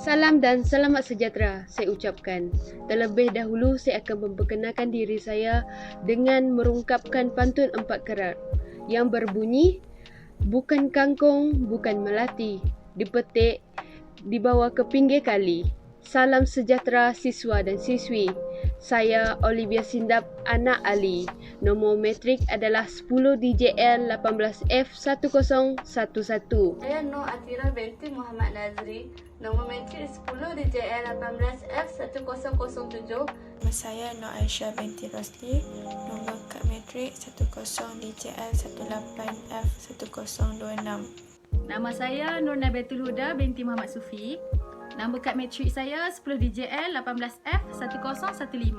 Salam dan selamat sejahtera saya ucapkan. Terlebih dahulu saya akan memperkenalkan diri saya dengan merungkapkan pantun 4 kerat yang berbunyi, bukan kangkung, bukan melati, dipetik, dibawa ke pinggir kali. Salam sejahtera siswa dan siswi. Saya Olivia Sindap, anak Ali. Nombor matrik adalah 10 DJL 18F1011. Saya Nur Atira binti Muhammad Nazri. Nombor matrik 10 DJL 18F1007. Nama saya Nur Aisyah binti Rosli. Nombor kad matrik 10 DJL 18F1026. Nama saya Nur Nabiatul Huda binti Muhammad Sufi. Nombor kad matrik saya 10 DJL 18F1015.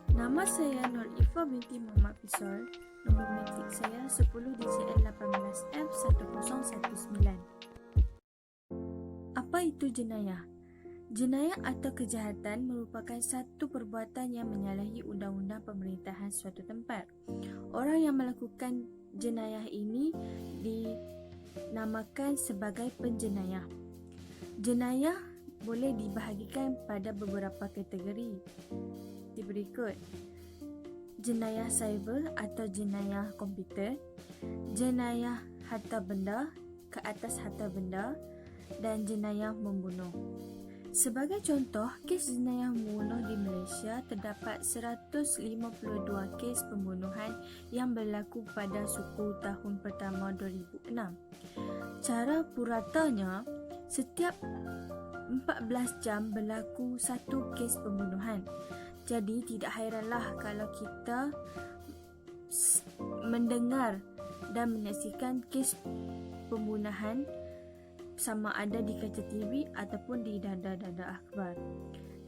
Nama saya Nur Ifa binti Muhammad Fisol. Nombor matrik saya 10 DJL 18F1019. Apa itu jenayah? Jenayah atau kejahatan merupakan satu perbuatan yang menyalahi undang-undang pemerintahan suatu tempat. Orang yang melakukan jenayah ini dinamakan sebagai penjenayah. Jenayah boleh dibahagikan pada beberapa kategori berikut: jenayah cyber atau jenayah komputer, jenayah harta benda ke atas harta benda, dan jenayah membunuh. Sebagai contoh, kes jenayah membunuh di Malaysia terdapat 152 kes pembunuhan yang berlaku pada suku tahun pertama 2006. Cara puratanya, setiap 14 jam berlaku satu kes pembunuhan. Jadi tidak hairanlah kalau kita mendengar dan menyaksikan kes pembunuhan sama ada di kaca TV ataupun di dada-dada akhbar.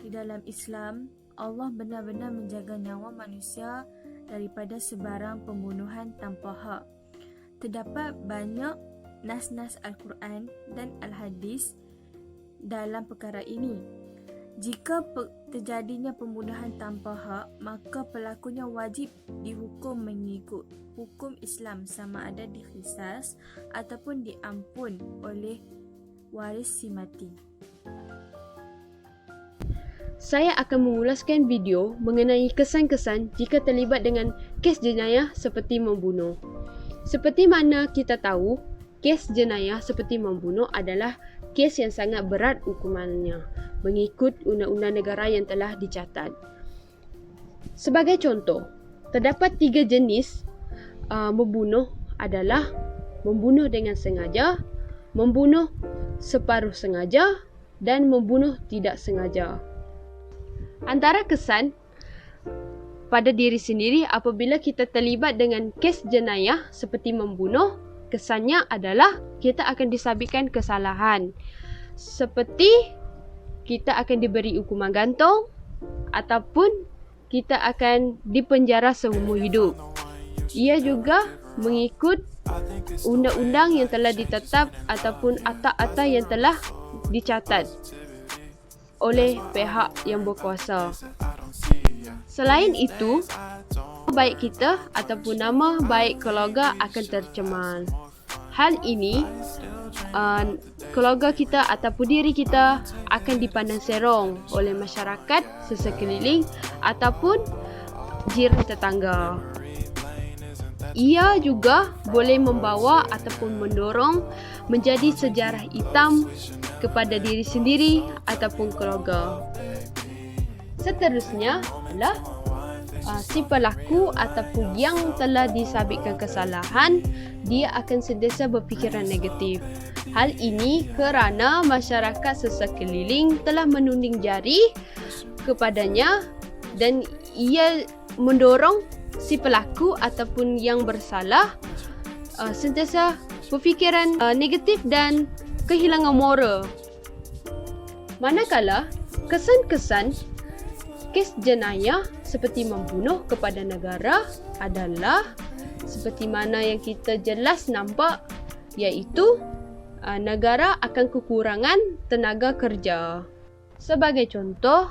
Di dalam Islam, Allah benar-benar menjaga nyawa manusia daripada sebarang pembunuhan tanpa hak. Terdapat banyak nas-nas Al-Quran dan Al-Hadis dalam perkara ini. Jika terjadinya pembunuhan tanpa hak, maka pelakunya wajib dihukum mengikut hukum Islam sama ada diqisas ataupun diampun oleh waris si mati. Saya akan mengulaskan video mengenai kesan-kesan jika terlibat dengan kes jenayah seperti membunuh. Seperti mana kita tahu, kes jenayah seperti membunuh adalah kes yang sangat berat hukumannya mengikut undang-undang negara yang telah dicatat. Sebagai contoh, terdapat 3 jenis membunuh adalah membunuh dengan sengaja, membunuh separuh sengaja, dan membunuh tidak sengaja. Antara kesan pada diri sendiri apabila kita terlibat dengan kes jenayah seperti membunuh, kesannya adalah kita akan disabitkan kesalahan. Seperti kita akan diberi hukuman gantung ataupun kita akan dipenjara seumur hidup. Ia juga mengikut undang-undang yang telah ditetap ataupun akta-akta yang telah dicatat oleh pihak yang berkuasa. Selain itu, baik kita ataupun nama baik keluarga akan tercemar. Hal ini, keluarga kita ataupun diri kita akan dipandang serong oleh masyarakat sesekeliling ataupun jiran tetangga. Ia juga boleh membawa ataupun mendorong menjadi sejarah hitam kepada diri sendiri ataupun keluarga. Seterusnya adalah si pelaku ataupun yang telah disabitkan kesalahan, dia akan sentiasa berfikiran negatif. Hal ini kerana masyarakat sesekeliling telah menunding jari kepadanya dan ia mendorong si pelaku ataupun yang bersalah sentiasa berfikiran negatif dan kehilangan moral. Manakala kesan-kesan kes jenayah seperti membunuh kepada negara adalah seperti mana yang kita jelas nampak, iaitu negara akan kekurangan tenaga kerja. Sebagai contoh,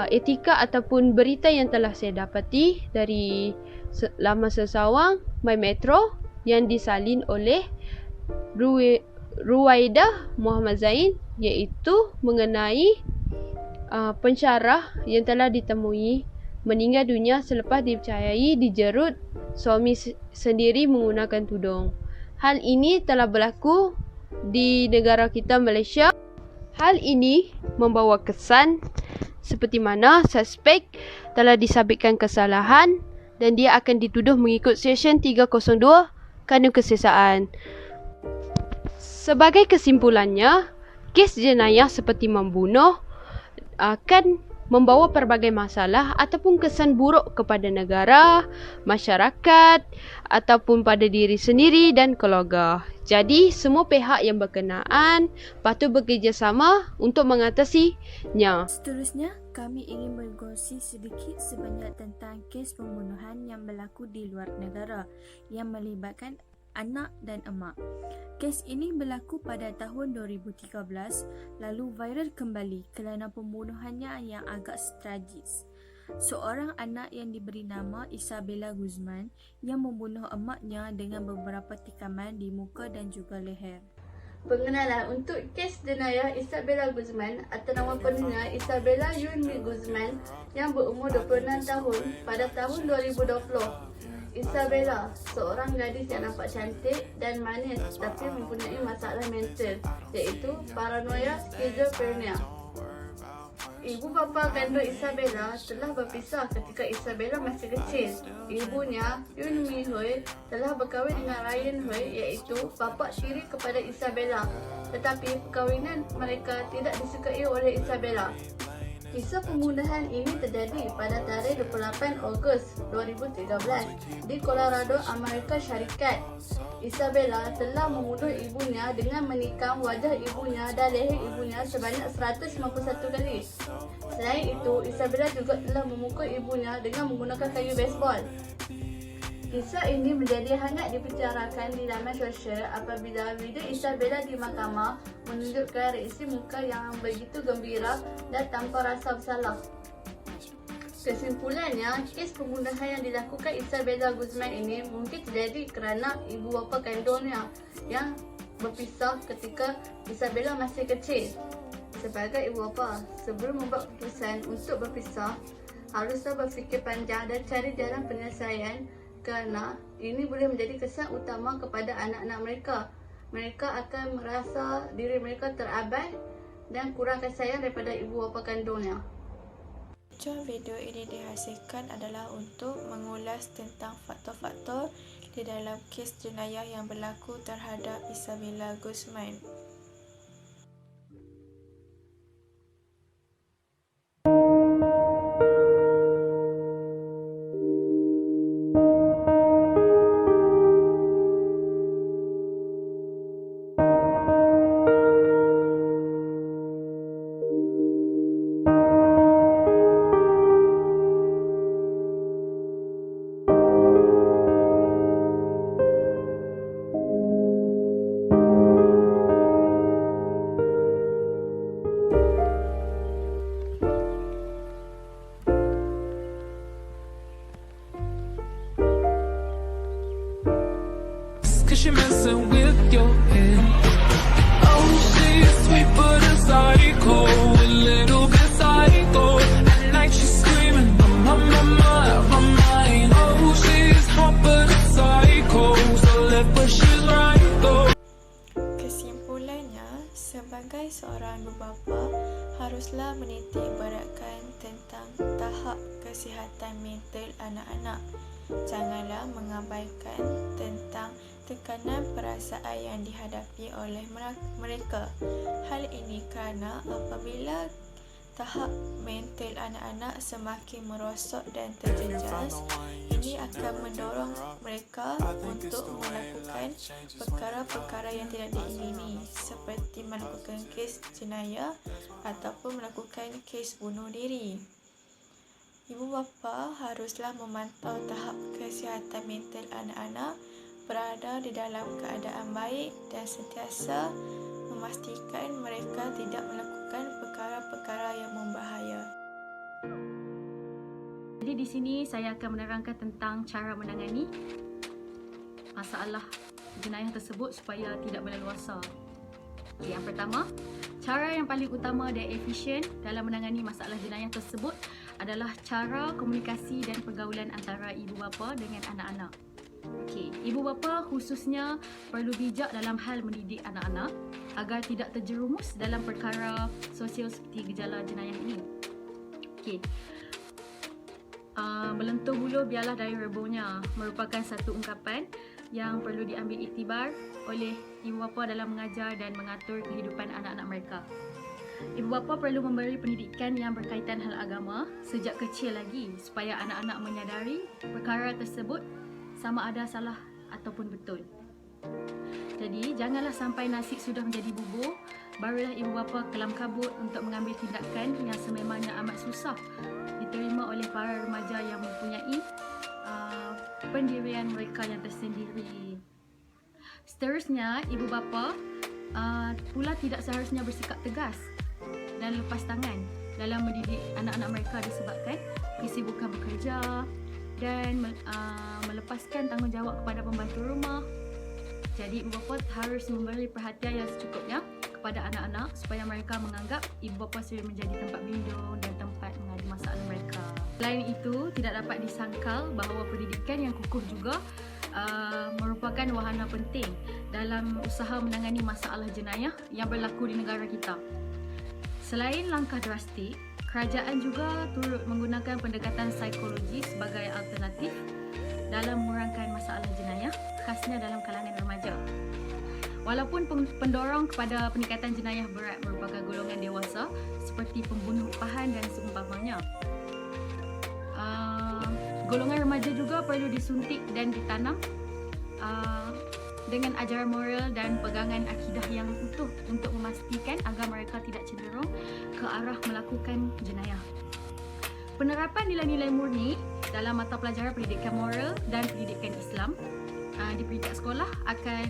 etika ataupun berita yang telah saya dapati dari laman sesawang My Metro yang disalin oleh Ruwaidah Muhammad Zain iaitu mengenai pensyarah yang telah ditemui meninggal dunia selepas dipercayai dijerut suami sendiri menggunakan tudung. Hal ini telah berlaku di negara kita Malaysia. Hal ini membawa kesan seperti mana suspek telah disabitkan kesalahan dan dia akan dituduh mengikut Seksyen 302 Kanun Keseksaan. Sebagai kesimpulannya, kes jenayah seperti membunuh akan membawa pelbagai masalah ataupun kesan buruk kepada negara, masyarakat ataupun pada diri sendiri dan keluarga. Jadi, semua pihak yang berkenaan patut bekerjasama untuk mengatasinya. Seterusnya, kami ingin berkongsi sedikit sebanyak tentang kes pembunuhan yang berlaku di luar negara yang melibatkan anak dan emak. Kes ini berlaku pada tahun 2013 lalu viral kembali kerana pembunuhannya yang agak tragis. Seorang anak yang diberi nama Isabella Guzman yang membunuh emaknya dengan beberapa tikaman di muka dan juga leher. Pengenalan untuk kes jenayah Isabella Guzman atau nama penuhnya Isabella Yunmi Guzman yang berumur 26 tahun pada tahun 2020. Isabella, seorang gadis yang nampak cantik dan manis tapi mempunyai masalah mental iaitu paranoia skizofrenia. Ibu bapa kandung Isabella telah berpisah ketika Isabella masih kecil. Ibunya, Yun Mi Hui, telah berkahwin dengan Ryan Hui iaitu bapa tiri kepada Isabella. Tetapi perkahwinan mereka tidak disukai oleh Isabella. Kisah pembunuhan ini terjadi pada tarikh 28 Ogos 2013 di Colorado, Amerika Syarikat. Isabella telah membunuh ibunya dengan menikam wajah ibunya dan leher ibunya sebanyak 151 kali. Selain itu, Isabella juga telah memukul ibunya dengan menggunakan kayu baseball. Kisah ini menjadi hangat dibicarakan di laman sosial apabila video Isabella di mahkamah menunjukkan reaksi muka yang begitu gembira dan tanpa rasa bersalah. Kesimpulannya, kes pembunuhan yang dilakukan Isabella Guzman ini mungkin terjadi kerana ibu bapa kandungnya yang berpisah ketika Isabella masih kecil. Sebagai ibu bapa, sebelum membuat keputusan untuk berpisah, haruslah berfikir panjang dan cari jalan penyelesaian kerana ini boleh menjadi kesan utama kepada anak-anak mereka. Mereka akan merasa diri mereka terabaikan dan kurang kasih sayang daripada ibu bapa kandungnya. Tujuan video ini dihasilkan adalah untuk mengulas tentang faktor-faktor di dalam kes jenayah yang berlaku terhadap Isabella Guzman. Cause you're messing with your head. Oh, she's sweet but a psycho, a little bit psycho. At night she's screaming, I'm on my mind. Oh, she's hot but a psycho, so left but she's right though. Kesimpulannya, sebagai seorang ibu bapa, haruslah menitik beratkan tentang tahap kesihatan mental anak-anak. Janganlah mengabaikan tentang tekanan perasaan yang dihadapi oleh mereka. Hal ini kerana apabila tahap mental anak-anak semakin merosot dan terjejas, ini akan mendorong mereka untuk melakukan perkara-perkara yang tidak diingini seperti melakukan kes jenayah ataupun melakukan kes bunuh diri. Ibu bapa haruslah memantau tahap kesihatan mental anak-anak berada di dalam keadaan baik dan sentiasa memastikan mereka tidak melakukan perkara-perkara yang membahaya. Jadi di sini saya akan menerangkan tentang cara menangani masalah jenayah tersebut supaya tidak berleluasa. Yang pertama, Cara yang paling utama dan efisien dalam menangani masalah jenayah tersebut adalah cara komunikasi dan pergaulan antara ibu bapa dengan anak-anak. Okey, ibu bapa khususnya perlu bijak dalam hal mendidik anak-anak agar tidak terjerumus dalam perkara sosial seperti gejala jenayah ini. Okey. Melentur bulu biarlah dari rebuhnya merupakan satu ungkapan yang perlu diambil iktibar oleh ibu bapa dalam mengajar dan mengatur kehidupan anak-anak mereka. Ibu bapa perlu memberi pendidikan yang berkaitan hal agama sejak kecil lagi supaya anak-anak menyadari perkara tersebut sama ada salah ataupun betul. Jadi, janganlah sampai nasi sudah menjadi bubur, barulah ibu bapa kelam kabut untuk mengambil tindakan yang sememangnya amat susah diterima oleh para remaja yang mempunyai pendirian mereka yang tersendiri. Seterusnya, ibu bapa pula tidak seharusnya bersikap tegas dan lepas tangan dalam mendidik anak-anak mereka disebabkan kesibukan bekerja dan melepaskan tanggungjawab kepada pembantu rumah. Jadi ibu bapa harus memberi perhatian yang secukupnya kepada anak-anak supaya mereka menganggap ibu bapa sudah menjadi tempat berlindung dan tempat mengadu masalah mereka. Selain itu, tidak dapat disangkal bahawa pendidikan yang kukuh juga merupakan wahana penting dalam usaha menangani masalah jenayah yang berlaku di negara kita. Selain langkah drastik, kerajaan juga turut menggunakan pendekatan psikologi sebagai alternatif dalam mengurangkan masalah jenayah, khasnya dalam kalangan remaja. Walaupun pendorong kepada peningkatan jenayah berat merupakan golongan dewasa seperti pembunuh upahan dan seumpamanya, golongan remaja juga perlu disuntik dan ditanam dengan ajaran moral dan pegangan akidah yang utuh untuk memastikan agar mereka tidak cenderung ke arah melakukan jenayah. Penerapan nilai-nilai murni dalam mata pelajaran pendidikan moral dan pendidikan Islam di peringkat sekolah akan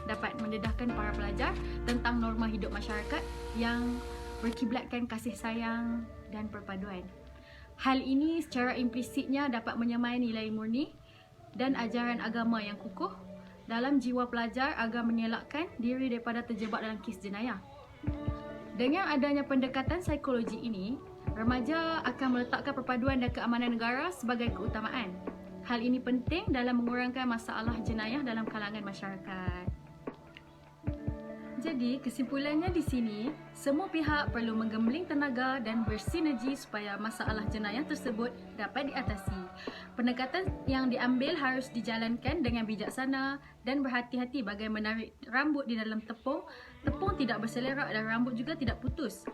dapat mendedahkan para pelajar tentang norma hidup masyarakat yang berkiblatkan kasih sayang dan perpaduan. Hal ini secara implisitnya dapat menyamai nilai murni dan ajaran agama yang kukuh dalam jiwa pelajar agar mengelakkan diri daripada terjebak dalam kes jenayah. Dengan adanya pendekatan psikologi ini, remaja akan meletakkan perpaduan dan keamanan negara sebagai keutamaan. Hal ini penting dalam mengurangkan masalah jenayah dalam kalangan masyarakat. Jadi, kesimpulannya di sini, semua pihak perlu menggembling tenaga dan bersinergi supaya masalah jenayah tersebut dapat diatasi. Pendekatan yang diambil harus dijalankan dengan bijaksana dan berhati-hati bagai menarik rambut di dalam tepung. Tepung tidak berselerak dan rambut juga tidak putus.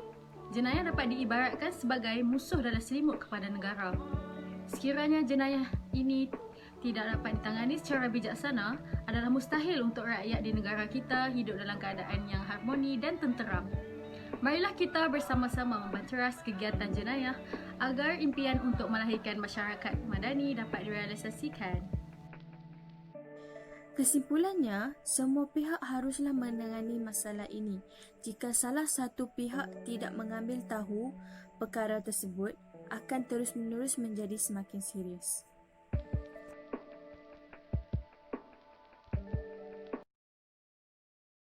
Jenayah dapat diibaratkan sebagai musuh dalam selimut kepada negara. Sekiranya jenayah ini tidak dapat ditangani secara bijaksana, adalah mustahil untuk rakyat di negara kita hidup dalam keadaan yang harmoni dan tenteram. Marilah kita bersama-sama membanteras kegiatan jenayah agar impian untuk melahirkan masyarakat madani dapat direalisasikan. Kesimpulannya, semua pihak haruslah menangani masalah ini. Jika salah satu pihak tidak mengambil tahu perkara tersebut, akan terus-menerus menjadi semakin serius.